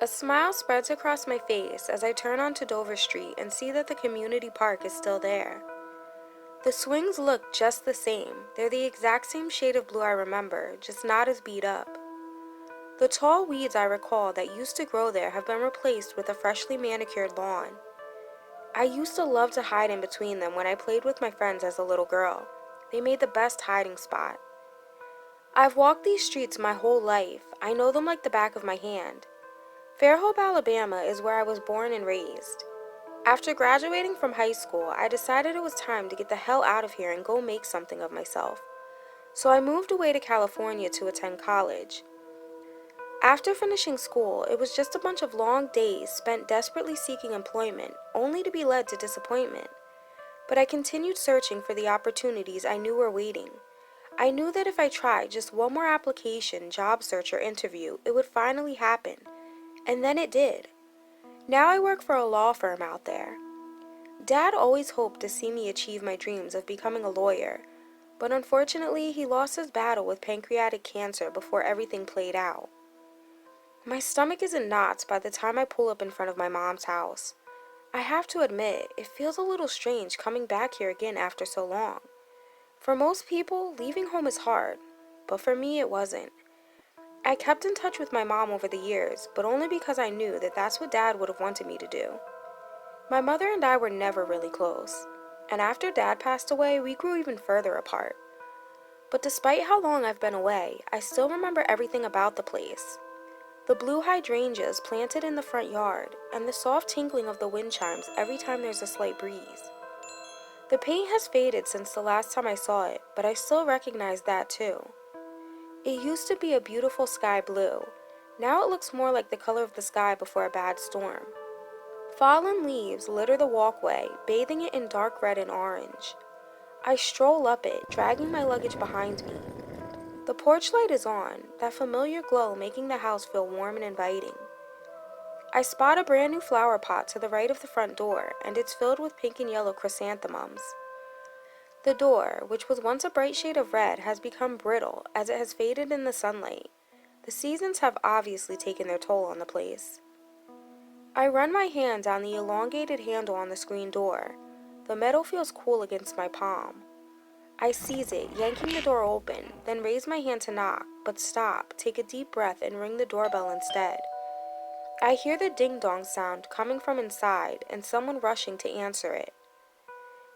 A smile spreads across my face as I turn onto Dover Street and see that the community park is still there. The swings look just the same. They're the exact same shade of blue I remember, just not as beat up. The tall weeds I recall that used to grow there have been replaced with a freshly manicured lawn. I used to love to hide in between them when I played with my friends as a little girl. They made the best hiding spot. I've walked these streets my whole life. I know them like the back of my hand. Fairhope, Alabama is where I was born and raised. After graduating from high school, I decided it was time to get the hell out of here and go make something of myself. So I moved away to California to attend college. After finishing school, it was just a bunch of long days spent desperately seeking employment, only to be led to disappointment. But I continued searching for the opportunities I knew were waiting. I knew that if I tried just one more application, job search, or interview, it would finally happen. And then it did. Now I work for a law firm out there. Dad always hoped to see me achieve my dreams of becoming a lawyer, but unfortunately he lost his battle with pancreatic cancer before everything played out. My stomach is in knots by the time I pull up in front of my mom's house. I have to admit, it feels a little strange coming back here again after so long. For most people, leaving home is hard, but for me it wasn't. I kept in touch with my mom over the years, but only because I knew that that's what Dad would have wanted me to do. My mother and I were never really close, and after Dad passed away, we grew even further apart. But despite how long I've been away, I still remember everything about the place. The blue hydrangeas planted in the front yard, and the soft tinkling of the wind chimes every time there's a slight breeze. The paint has faded since the last time I saw it, but I still recognize that too. It used to be a beautiful sky blue. Now it looks more like the color of the sky before a bad storm. Fallen leaves litter the walkway, bathing it in dark red and orange. I stroll up it, dragging my luggage behind me. The porch light is on, that familiar glow making the house feel warm and inviting. I spot a brand new flower pot to the right of the front door, and it's filled with pink and yellow chrysanthemums. The door, which was once a bright shade of red, has become brittle as it has faded in the sunlight. The seasons have obviously taken their toll on the place. I run my hand down the elongated handle on the screen door. The metal feels cool against my palm. I seize it, yanking the door open, then raise my hand to knock, but stop, take a deep breath, and ring the doorbell instead. I hear the ding-dong sound coming from inside and someone rushing to answer it.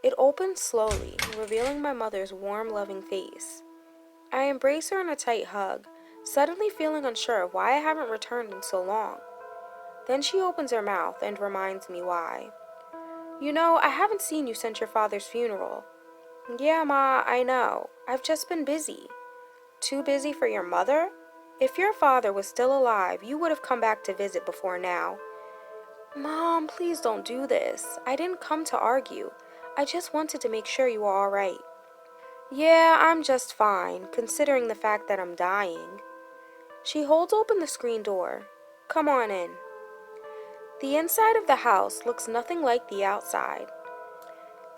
It opens slowly, revealing my mother's warm, loving face. I embrace her in a tight hug, suddenly feeling unsure of why I haven't returned in so long. Then she opens her mouth and reminds me why. You know, I haven't seen you since your father's funeral. Yeah, Ma, I know. I've just been busy. Too busy for your mother? If your father was still alive, you would have come back to visit before now. Mom, please don't do this. I didn't come to argue. I just wanted to make sure you were all right. Yeah, I'm just fine, considering the fact that I'm dying. She holds open the screen door. Come on in. The inside of the house looks nothing like the outside.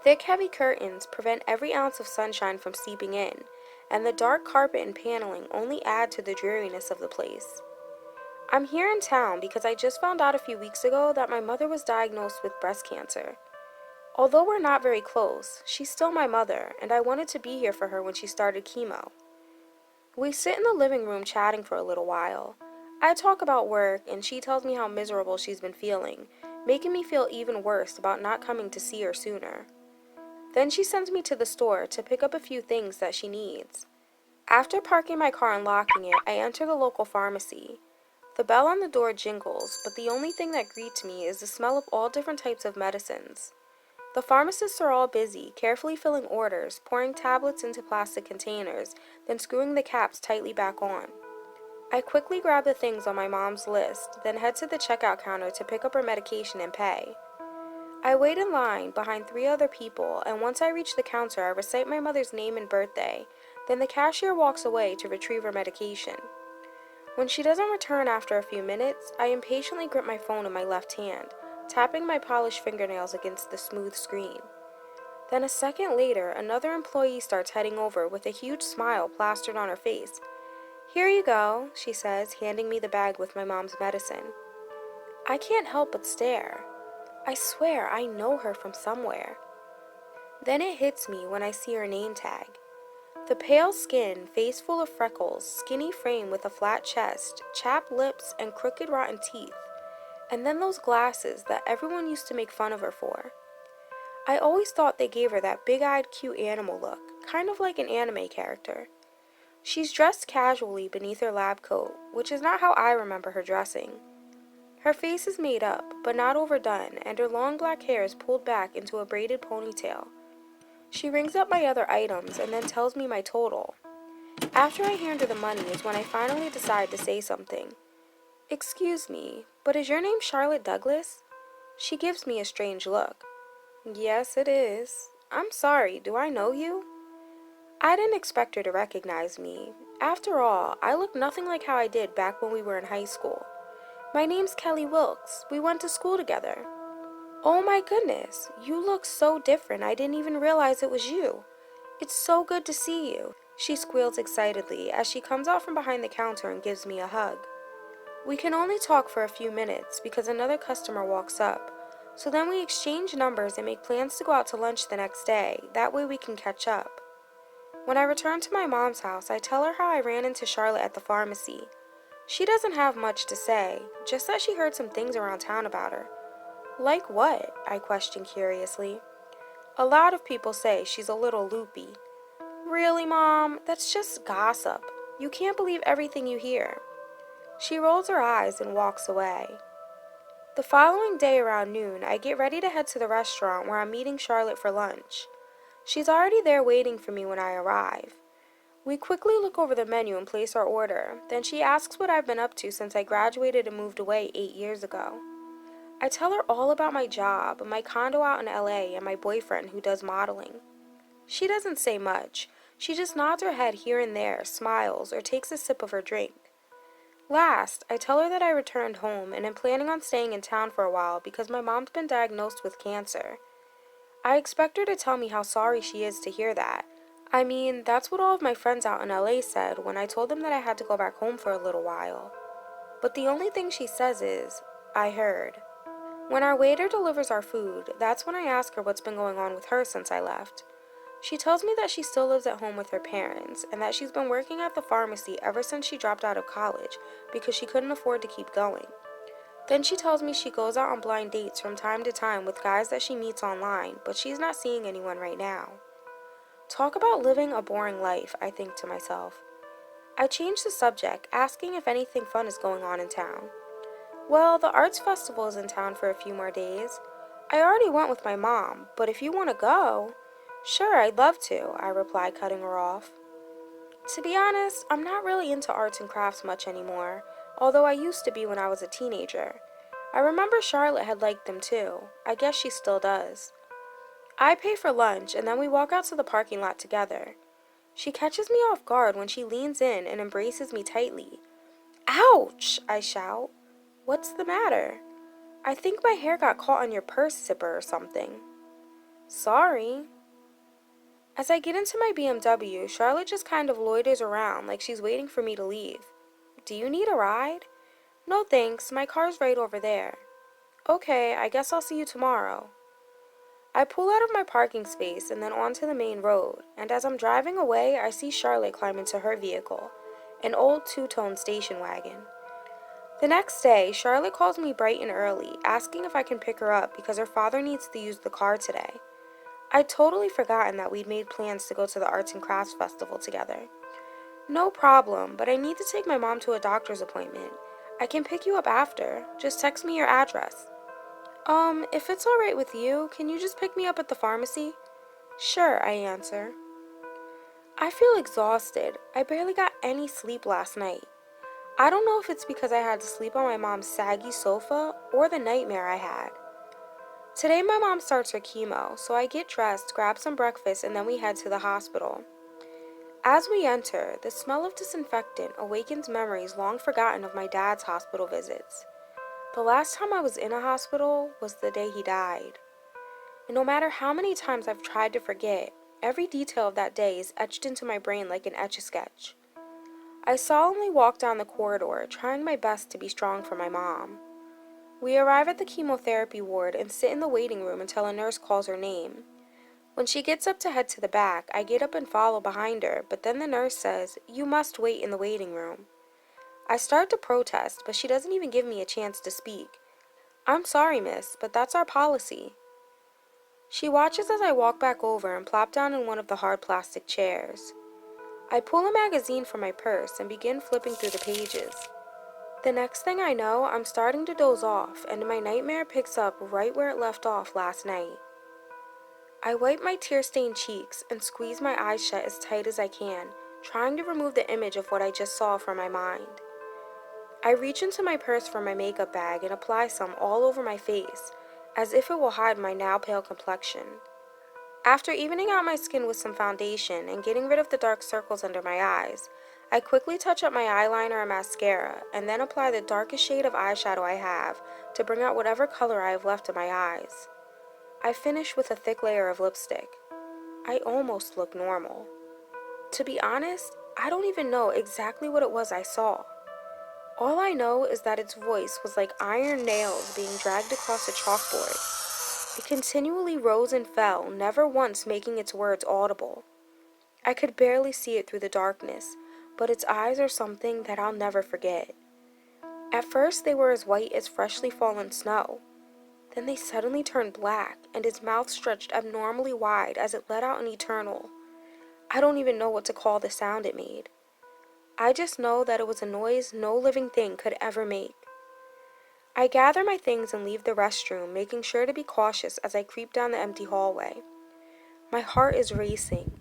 Thick, heavy curtains prevent every ounce of sunshine from seeping in, and the dark carpet and paneling only add to the dreariness of the place. I'm here in town because I just found out a few weeks ago that my mother was diagnosed with breast cancer. Although we're not very close, she's still my mother, and I wanted to be here for her when she started chemo. We sit in the living room chatting for a little while. I talk about work, and she tells me how miserable she's been feeling, making me feel even worse about not coming to see her sooner. Then she sends me to the store to pick up a few things that she needs. After parking my car and locking it, I enter the local pharmacy. The bell on the door jingles, but the only thing that greets me is the smell of all different types of medicines. The pharmacists are all busy, carefully filling orders, pouring tablets into plastic containers, then screwing the caps tightly back on. I quickly grab the things on my mom's list, then head to the checkout counter to pick up her medication and pay. I wait in line behind 3 other people, and once I reach the counter, I recite my mother's name and birthday. Then the cashier walks away to retrieve her medication. When she doesn't return after a few minutes, I impatiently grip my phone in my left hand, tapping my polished fingernails against the smooth screen. Then a second later, another employee starts heading over with a huge smile plastered on her face. Here you go, she says, handing me the bag with my mom's medicine. I can't help but stare. I swear I know her from somewhere. Then it hits me when I see her name tag. The pale skin, face full of freckles, skinny frame with a flat chest, chapped lips, and crooked rotten teeth. And then those glasses that everyone used to make fun of her for. I always thought they gave her that big-eyed cute animal look, kind of like an anime character. She's dressed casually beneath her lab coat, which is not how I remember her dressing. Her face is made up, but not overdone, and her long black hair is pulled back into a braided ponytail. She rings up my other items and then tells me my total. After I hand her the money is when I finally decide to say something. "Excuse me, but is your name Charlotte Douglas?" She gives me a strange look. "Yes, it is. I'm sorry, do I know you?" I didn't expect her to recognize me. After all, I look nothing like how I did back when we were in high school. "My name's Kelly Wilkes. We went to school together." "Oh my goodness, you look so different I didn't even realize it was you. It's so good to see you," she squeals excitedly as she comes out from behind the counter and gives me a hug. We can only talk for a few minutes because another customer walks up, so then we exchange numbers and make plans to go out to lunch the next day, that way we can catch up. When I return to my mom's house, I tell her how I ran into Charlotte at the pharmacy. She doesn't have much to say, just that she heard some things around town about her. "Like what?" I question curiously. "A lot of people say she's a little loopy." "Really, Mom? That's just gossip. You can't believe everything you hear." She rolls her eyes and walks away. The following day around noon, I get ready to head to the restaurant where I'm meeting Charlotte for lunch. She's already there waiting for me when I arrive. We quickly look over the menu and place our order. Then she asks what I've been up to since I graduated and moved away 8 years ago. I tell her all about my job, my condo out in LA, and my boyfriend who does modeling. She doesn't say much. She just nods her head here and there, smiles, or takes a sip of her drink. Last, I tell her that I returned home and am planning on staying in town for a while because my mom's been diagnosed with cancer. I expect her to tell me how sorry she is to hear that. I mean, that's what all of my friends out in LA said when I told them that I had to go back home for a little while. But the only thing she says is, "I heard." When our waiter delivers our food, that's when I ask her what's been going on with her since I left. She tells me that she still lives at home with her parents and that she's been working at the pharmacy ever since she dropped out of college because she couldn't afford to keep going. Then she tells me she goes out on blind dates from time to time with guys that she meets online, but she's not seeing anyone right now. Talk about living a boring life, I think to myself. I change the subject, asking if anything fun is going on in town. "Well, the arts festival is in town for a few more days. I already went with my mom, but if you want to go..." "Sure, I'd love to," I reply, cutting her off. To be honest, I'm not really into arts and crafts much anymore, although I used to be when I was a teenager. I remember Charlotte had liked them too. I guess she still does. I pay for lunch, and then we walk out to the parking lot together. She catches me off guard when she leans in and embraces me tightly. "Ouch!" I shout. "What's the matter?" "I think my hair got caught on your purse zipper or something." "Sorry." As I get into my BMW, Charlotte just kind of loiters around like she's waiting for me to leave. "Do you need a ride?" "No thanks, my car's right over there." "Okay, I guess I'll see you tomorrow." I pull out of my parking space and then onto the main road, and as I'm driving away, I see Charlotte climb into her vehicle, an old two-tone station wagon. The next day, Charlotte calls me bright and early, asking if I can pick her up because her father needs to use the car today. I'd totally forgotten that we'd made plans to go to the Arts and Crafts Festival together. "No problem, but I need to take my mom to a doctor's appointment. I can pick you up after. Just text me your address." If it's alright with you, can you just pick me up at the pharmacy?" "Sure," I answer. I feel exhausted. I barely got any sleep last night. I don't know if it's because I had to sleep on my mom's saggy sofa or the nightmare I had. Today my mom starts her chemo, so I get dressed, grab some breakfast, and then we head to the hospital. As we enter, the smell of disinfectant awakens memories long forgotten of my dad's hospital visits. The last time I was in a hospital was the day he died. And no matter how many times I've tried to forget, every detail of that day is etched into my brain like an etch-a-sketch. I solemnly walk down the corridor, trying my best to be strong for my mom. We arrive at the chemotherapy ward and sit in the waiting room until a nurse calls her name. When she gets up to head to the back, I get up and follow behind her, but then the nurse says, "You must wait in the waiting room." I start to protest, but she doesn't even give me a chance to speak. "I'm sorry, miss, but that's our policy." She watches as I walk back over and plop down in one of the hard plastic chairs. I pull a magazine from my purse and begin flipping through the pages. The next thing I know, I'm starting to doze off, and my nightmare picks up right where it left off last night. I wipe my tear-stained cheeks and squeeze my eyes shut as tight as I can, trying to remove the image of what I just saw from my mind. I reach into my purse for my makeup bag and apply some all over my face, as if it will hide my now pale complexion. After evening out my skin with some foundation and getting rid of the dark circles under my eyes, I quickly touch up my eyeliner and mascara, and then apply the darkest shade of eyeshadow I have to bring out whatever color I have left in my eyes. I finish with a thick layer of lipstick. I almost look normal. To be honest, I don't even know exactly what it was I saw. All I know is that its voice was like iron nails being dragged across a chalkboard. It continually rose and fell, never once making its words audible. I could barely see it through the darkness, but its eyes are something that I'll never forget. At first they were as white as freshly fallen snow. Then they suddenly turned black, and its mouth stretched abnormally wide as it let out an eternal. I don't even know what to call the sound it made. I just know that it was a noise no living thing could ever make. I gather my things and leave the restroom, making sure to be cautious as I creep down the empty hallway. My heart is racing.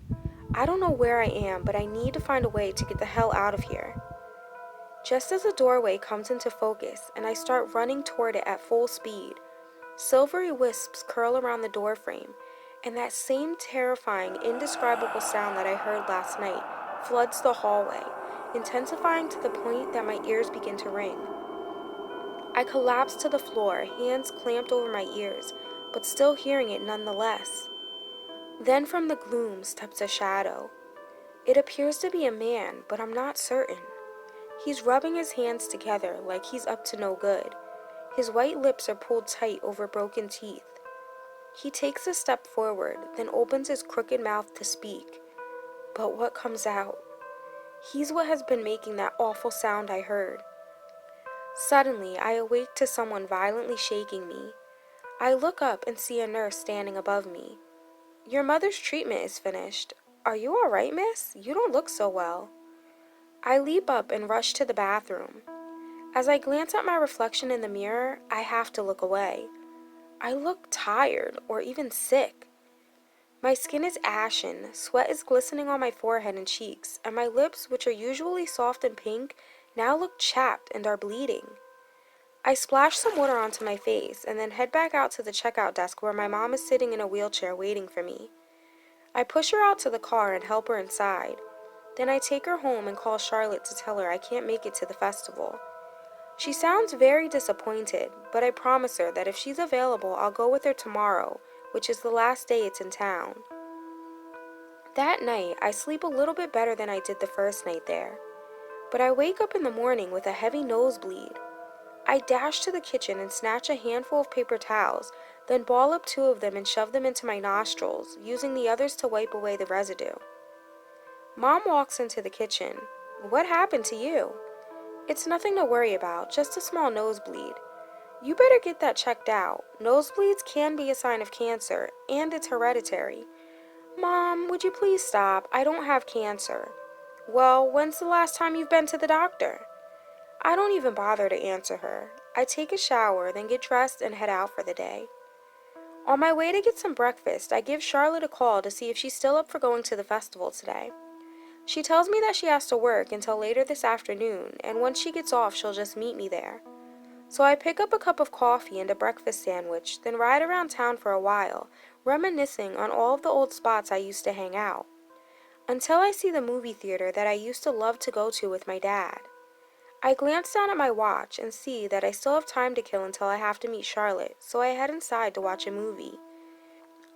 I don't know where I am, but I need to find a way to get the hell out of here. Just as the doorway comes into focus and I start running toward it at full speed, silvery wisps curl around the doorframe, and that same terrifying, indescribable sound that I heard last night floods the hallway, intensifying to the point that my ears begin to ring. I collapse to the floor, hands clamped over my ears, but still hearing it nonetheless. Then from the gloom steps a shadow. It appears to be a man, but I'm not certain. He's rubbing his hands together like he's up to no good. His white lips are pulled tight over broken teeth. He takes a step forward, then opens his crooked mouth to speak. But what comes out? He's what has been making that awful sound I heard. Suddenly, I awake to someone violently shaking me. I look up and see a nurse standing above me. "Your mother's treatment is finished. Are you all right, miss? You don't look so well." I leap up and rush to the bathroom. As I glance at my reflection in the mirror, I have to look away. I look tired or even sick. My skin is ashen, sweat is glistening on my forehead and cheeks, and my lips, which are usually soft and pink, now look chapped and are bleeding. I splash some water onto my face and then head back out to the checkout desk where my mom is sitting in a wheelchair waiting for me. I push her out to the car and help her inside. Then I take her home and call Charlotte to tell her I can't make it to the festival. She sounds very disappointed, but I promise her that if she's available, I'll go with her tomorrow, which is the last day it's in town. That night, I sleep a little bit better than I did the first night there, but I wake up in the morning with a heavy nosebleed. I dash to the kitchen and snatch a handful of paper towels, then ball up 2 of them and shove them into my nostrils, using the others to wipe away the residue. Mom walks into the kitchen. "What happened to you?" "It's nothing to worry about, just a small nosebleed." "You better get that checked out. Nosebleeds can be a sign of cancer, and it's hereditary." "Mom, would you please stop? I don't have cancer." "Well, when's the last time you've been to the doctor?" I don't even bother to answer her. I take a shower, then get dressed and head out for the day. On my way to get some breakfast, I give Charlotte a call to see if she's still up for going to the festival today. She tells me that she has to work until later this afternoon, and once she gets off, she'll just meet me there. So I pick up a cup of coffee and a breakfast sandwich, then ride around town for a while, reminiscing on all of the old spots I used to hang out, until I see the movie theater that I used to love to go to with my dad. I glance down at my watch and see that I still have time to kill until I have to meet Charlotte, so I head inside to watch a movie.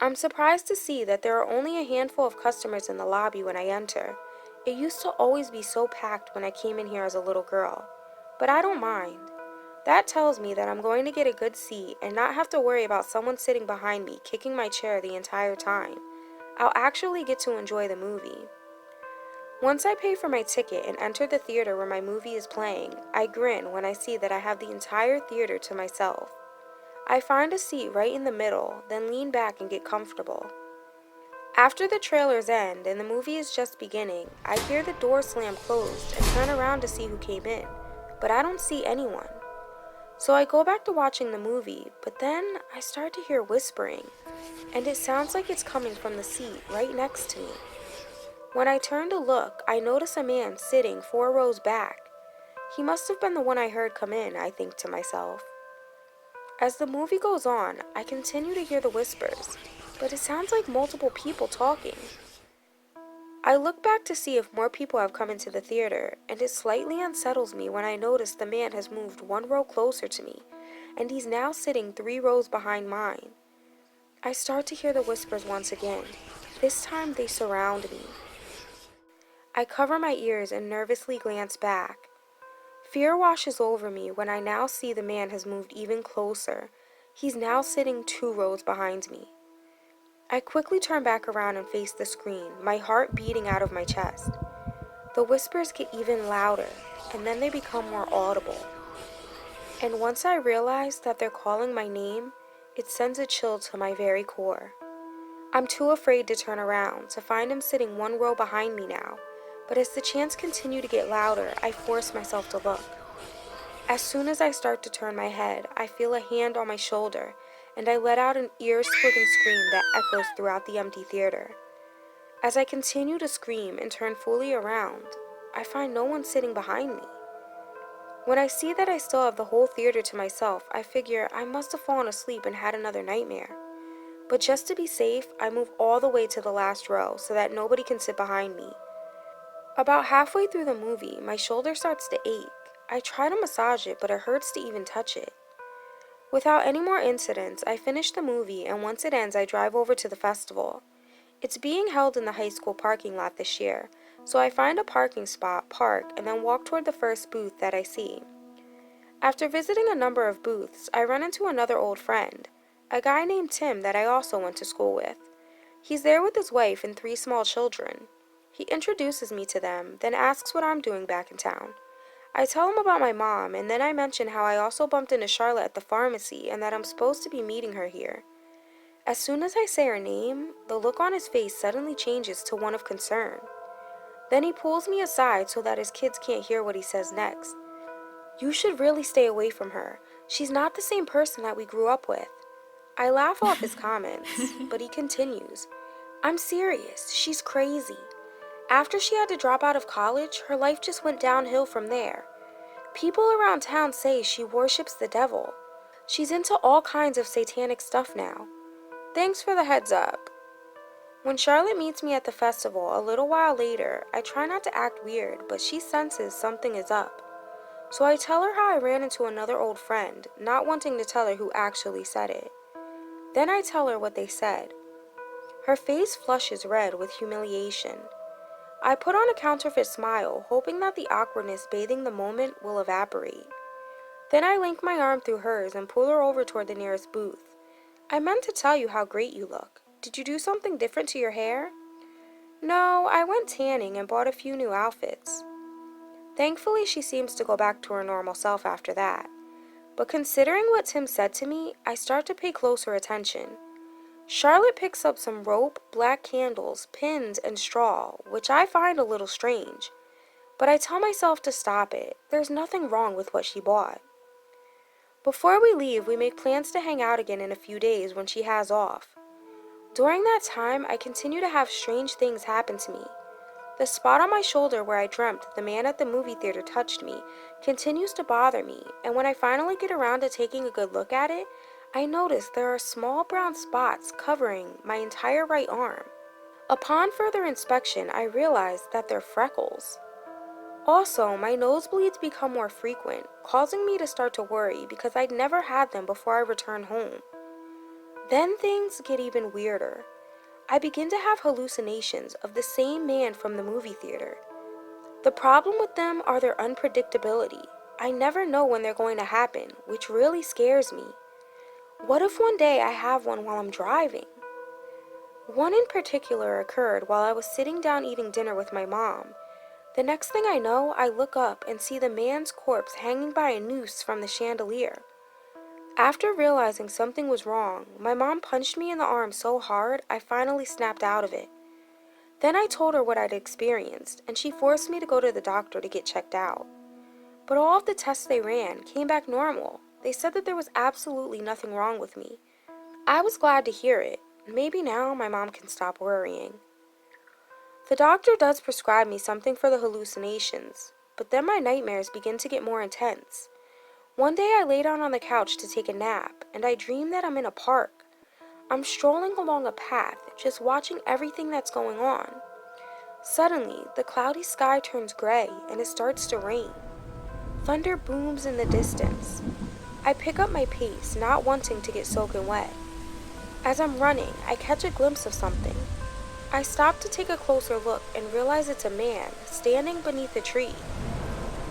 I'm surprised to see that there are only a handful of customers in the lobby when I enter. It used to always be so packed when I came in here as a little girl, but I don't mind. That tells me that I'm going to get a good seat and not have to worry about someone sitting behind me kicking my chair the entire time. I'll actually get to enjoy the movie. Once I pay for my ticket and enter the theater where my movie is playing, I grin when I see that I have the entire theater to myself. I find a seat right in the middle, then lean back and get comfortable. After the trailers end and the movie is just beginning, I hear the door slam closed and turn around to see who came in, but I don't see anyone. So I go back to watching the movie, but then I start to hear whispering, and it sounds like it's coming from the seat right next to me. When I turn to look, I notice a man sitting 4 rows back. He must have been the one I heard come in, I think to myself. As the movie goes on, I continue to hear the whispers, but it sounds like multiple people talking. I look back to see if more people have come into the theater, and it slightly unsettles me when I notice the man has moved 1 row closer to me, and he's now sitting 3 rows behind mine. I start to hear the whispers once again. This time they surround me. I cover my ears and nervously glance back. Fear washes over me when I now see the man has moved even closer. He's now sitting 2 rows behind me. I quickly turn back around and face the screen, my heart beating out of my chest. The whispers get even louder, and then they become more audible. And once I realize that they're calling my name, it sends a chill to my very core. I'm too afraid to turn around, to find him sitting 1 row behind me now, but as the chants continue to get louder, I force myself to look. As soon as I start to turn my head, I feel a hand on my shoulder, and I let out an ear-splitting scream that echoes throughout the empty theater. As I continue to scream and turn fully around, I find no one sitting behind me. When I see that I still have the whole theater to myself, I figure I must have fallen asleep and had another nightmare. But just to be safe, I move all the way to the last row so that nobody can sit behind me. About halfway through the movie, my shoulder starts to ache. I try to massage it, but it hurts to even touch it. Without any more incidents, I finish the movie, and once it ends, I drive over to the festival. It's being held in the high school parking lot this year, so I find a parking spot, park, and then walk toward the first booth that I see. After visiting a number of booths, I run into another old friend, a guy named Tim that I also went to school with. He's there with his wife and 3 small children. He introduces me to them, then asks what I'm doing back in town. I tell him about my mom, and then I mention how I also bumped into Charlotte at the pharmacy and that I'm supposed to be meeting her here. As soon as I say her name, the look on his face suddenly changes to one of concern. Then he pulls me aside so that his kids can't hear what he says next. "You should really stay away from her. She's not the same person that we grew up with." I laugh off his comments, but he continues. "I'm serious. She's crazy. After she had to drop out of college, her life just went downhill from there. People around town say she worships the devil. She's into all kinds of satanic stuff now. Thanks for the heads up." When Charlotte meets me at the festival a little while later, I try not to act weird, but she senses something is up. So I tell her how I ran into another old friend, not wanting to tell her who actually said it. Then I tell her what they said. Her face flushes red with humiliation. I put on a counterfeit smile, hoping that the awkwardness bathing the moment will evaporate. Then I link my arm through hers and pull her over toward the nearest booth. "I meant to tell you how great you look. Did you do something different to your hair?" "No, I went tanning and bought a few new outfits." Thankfully, she seems to go back to her normal self after that. But considering what Tim said to me, I start to pay closer attention. Charlotte picks up some rope, black candles, pins, and straw, which I find a little strange. But I tell myself to stop it. There's nothing wrong with what she bought. Before we leave, we make plans to hang out again in a few days when she has off. During that time, I continue to have strange things happen to me. The spot on my shoulder where I dreamt the man at the movie theater touched me continues to bother me, and when I finally get around to taking a good look at it, I notice there are small brown spots covering my entire right arm. Upon further inspection, I realize that they're freckles. Also, my nosebleeds become more frequent, causing me to start to worry because I'd never had them before I returned home. Then things get even weirder. I begin to have hallucinations of the same man from the movie theater. The problem with them are their unpredictability. I never know when they're going to happen, which really scares me. What if one day I have one while I'm driving? One in particular occurred while I was sitting down eating dinner with my mom. The next thing I know, I look up and see the man's corpse hanging by a noose from the chandelier. After realizing something was wrong, my mom punched me in the arm so hard I finally snapped out of it. Then I told her what I'd experienced, and she forced me to go to the doctor to get checked out. But all of the tests they ran came back normal. They said that there was absolutely nothing wrong with me. I was glad to hear it. Maybe now my mom can stop worrying. The doctor does prescribe me something for the hallucinations, but then my nightmares begin to get more intense. One day I lay down on the couch to take a nap, and I dream that I'm in a park. I'm strolling along a path, just watching everything that's going on. Suddenly, the cloudy sky turns gray and it starts to rain. Thunder booms in the distance. I pick up my pace, not wanting to get soaking wet. As I'm running, I catch a glimpse of something. I stop to take a closer look and realize it's a man standing beneath a tree.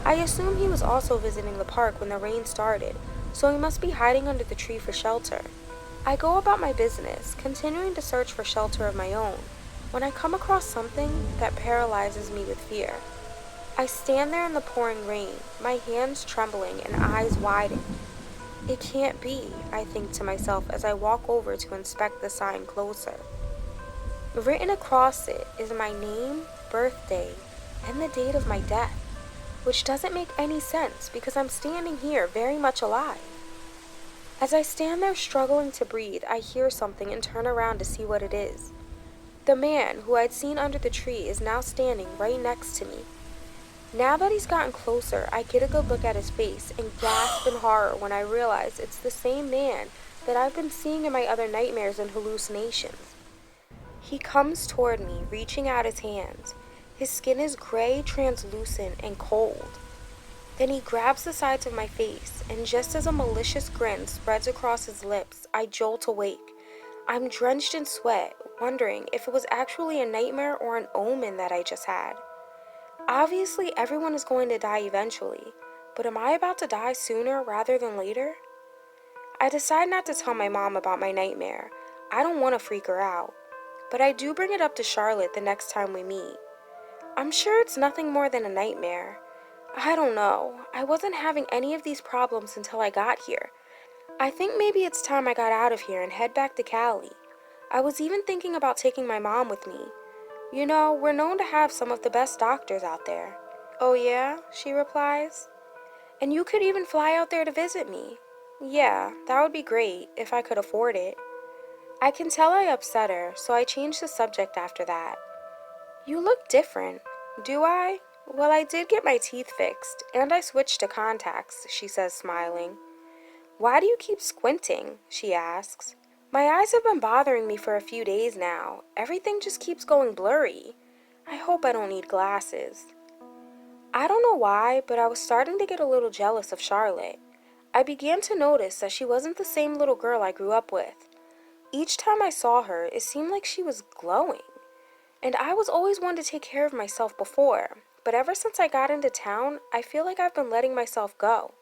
I assume he was also visiting the park when the rain started, so he must be hiding under the tree for shelter. I go about my business, continuing to search for shelter of my own, when I come across something that paralyzes me with fear. I stand there in the pouring rain, my hands trembling and eyes widened. It can't be, I think to myself as I walk over to inspect the sign closer. Written across it is my name, birthday, and the date of my death, which doesn't make any sense because I'm standing here very much alive. As I stand there struggling to breathe, I hear something and turn around to see what it is. The man who I'd seen under the tree is now standing right next to me. Now that he's gotten closer, I get a good look at his face and gasp in horror when I realize it's the same man that I've been seeing in my other nightmares and hallucinations. He comes toward me, reaching out his hands. His skin is gray, translucent, and cold. Then he grabs the sides of my face, and just as a malicious grin spreads across his lips, I jolt awake. I'm drenched in sweat, wondering if it was actually a nightmare or an omen that I just had. Obviously, everyone is going to die eventually, but am I about to die sooner rather than later? I decide not to tell my mom about my nightmare. I don't want to freak her out, but I do bring it up to Charlotte the next time we meet. I'm sure it's nothing more than a nightmare. I don't know. I wasn't having any of these problems until I got here. I think maybe it's time I got out of here and head back to Cali. I was even thinking about taking my mom with me. You know, we're known to have some of the best doctors out there. Oh yeah? She replies. And you could even fly out there to visit me. Yeah, that would be great if I could afford it. I can tell I upset her, so I changed the subject after that. You look different. Do I? Well, I did get my teeth fixed, and I switched to contacts, she says, smiling. Why do you keep squinting? She asks. My eyes have been bothering me for a few days now. Everything just keeps going blurry. I hope I don't need glasses. I don't know why, but I was starting to get a little jealous of Charlotte. I began to notice that she wasn't the same little girl I grew up with. Each time I saw her, it seemed like she was glowing. And I was always one to take care of myself before, but ever since I got into town, I feel like I've been letting myself go.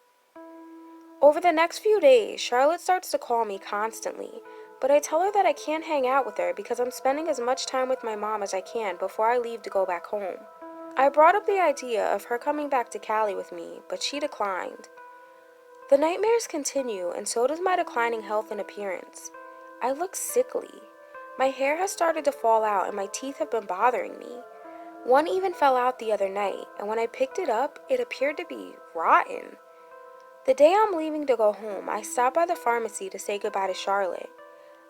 Over the next few days, Charlotte starts to call me constantly, but I tell her that I can't hang out with her because I'm spending as much time with my mom as I can before I leave to go back home. I brought up the idea of her coming back to Cali with me, but she declined. The nightmares continue, and so does my declining health and appearance. I look sickly. My hair has started to fall out and my teeth have been bothering me. One even fell out the other night, and when I picked it up, it appeared to be rotten. The day I'm leaving to go home, I stop by the pharmacy to say goodbye to Charlotte.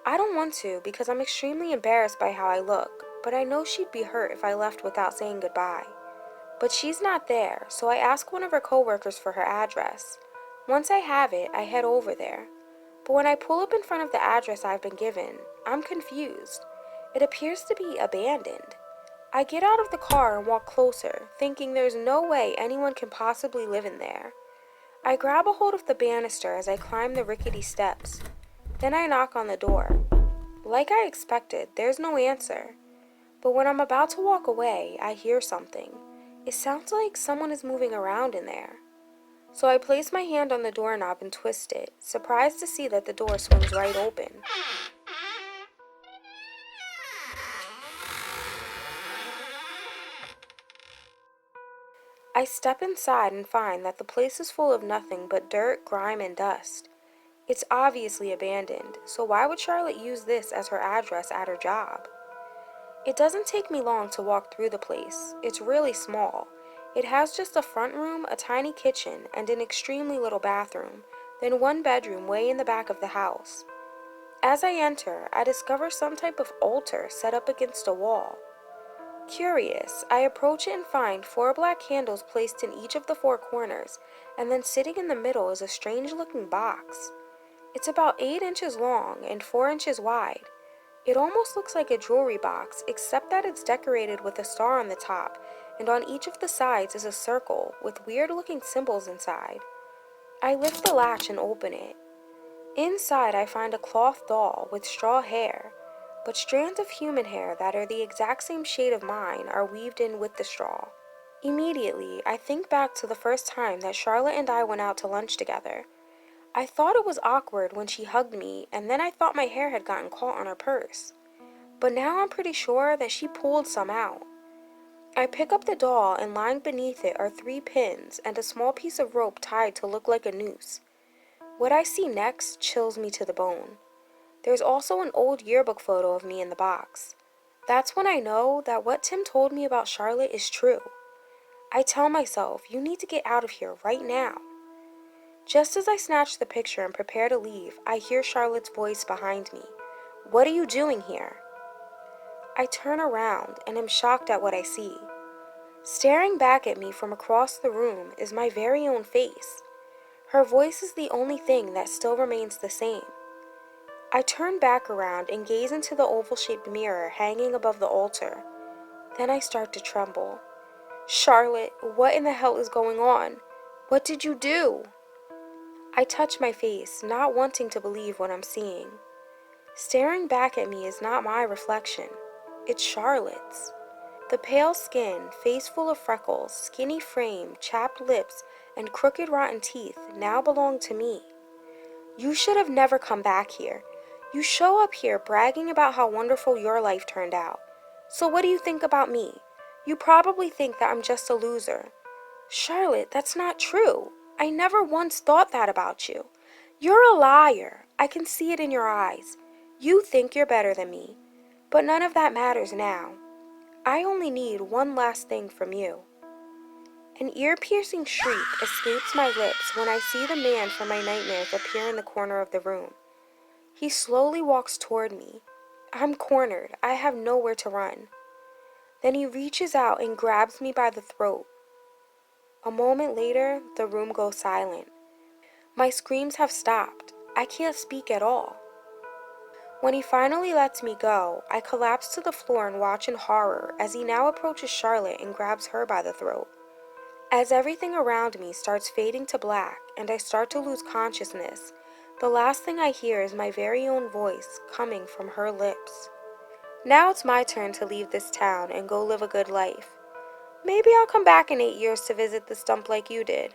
I don't want to because I'm extremely embarrassed by how I look, but I know she'd be hurt if I left without saying goodbye. But she's not there, so I ask one of her coworkers for her address. Once I have it, I head over there. But when I pull up in front of the address I've been given, I'm confused. It appears to be abandoned. I get out of the car and walk closer, thinking there's no way anyone can possibly live in there. I grab a hold of the banister as I climb the rickety steps. Then I knock on the door. Like I expected, there's no answer. But when I'm about to walk away, I hear something. It sounds like someone is moving around in there. So I place my hand on the doorknob and twist it, surprised to see that the door swings right open. I step inside and find that the place is full of nothing but dirt, grime, and dust. It's obviously abandoned, so why would Charlotte use this as her address at her job? It doesn't take me long to walk through the place. It's really small. It has just a front room, a tiny kitchen, and an extremely little bathroom, then one bedroom way in the back of the house. As I enter, I discover some type of altar set up against a wall. Curious, I approach it and find 4 black candles placed in each of the 4 corners, and then sitting in the middle is a strange-looking box. It's about 8 inches long and 4 inches wide. It almost looks like a jewelry box, except that it's decorated with a star on the top, and on each of the sides is a circle with weird-looking symbols inside. I lift the latch and open it. Inside, I find a cloth doll with straw hair, but strands of human hair that are the exact same shade of mine are weaved in with the straw. Immediately, I think back to the first time that Charlotte and I went out to lunch together. I thought it was awkward when she hugged me, and then I thought my hair had gotten caught on her purse. But now I'm pretty sure that she pulled some out. I pick up the doll, and lying beneath it are 3 pins and a small piece of rope tied to look like a noose. What I see next chills me to the bone. There's also an old yearbook photo of me in the box. That's when I know that what Tim told me about Charlotte is true. I tell myself, you need to get out of here right now. Just as I snatch the picture and prepare to leave, I hear Charlotte's voice behind me. What are you doing here? I turn around and am shocked at what I see. Staring back at me from across the room is my very own face. Her voice is the only thing that still remains the same. I turn back around and gaze into the oval-shaped mirror hanging above the altar. Then I start to tremble. Charlotte, what in the hell is going on? What did you do? I touch my face, not wanting to believe what I'm seeing. Staring back at me is not my reflection. It's Charlotte's. The pale skin, face full of freckles, skinny frame, chapped lips, and crooked rotten teeth now belong to me. You should have never come back here. You show up here bragging about how wonderful your life turned out. So what do you think about me? You probably think that I'm just a loser. Charlotte, that's not true. I never once thought that about you. You're a liar. I can see it in your eyes. You think you're better than me. But none of that matters now. I only need one last thing from you. An ear-piercing shriek escapes my lips when I see the man from my nightmares appear in the corner of the room. He slowly walks toward me. I'm cornered. I have nowhere to run. Then he reaches out and grabs me by the throat. A moment later, the room goes silent. My screams have stopped. I can't speak at all. When he finally lets me go, I collapse to the floor and watch in horror as he now approaches Charlotte and grabs her by the throat. As everything around me starts fading to black and I start to lose consciousness, the last thing I hear is my very own voice coming from her lips. Now it's my turn to leave this town and go live a good life. Maybe I'll come back in 8 years to visit this dump like you did.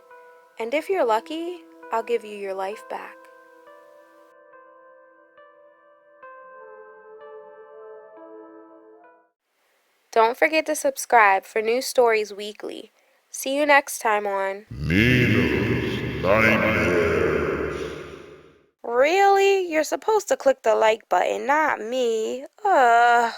And if you're lucky, I'll give you your life back. Don't forget to subscribe for new stories weekly. See you next time on Nina's Nightmares. Really? You're supposed to click the like button, not me. Ugh.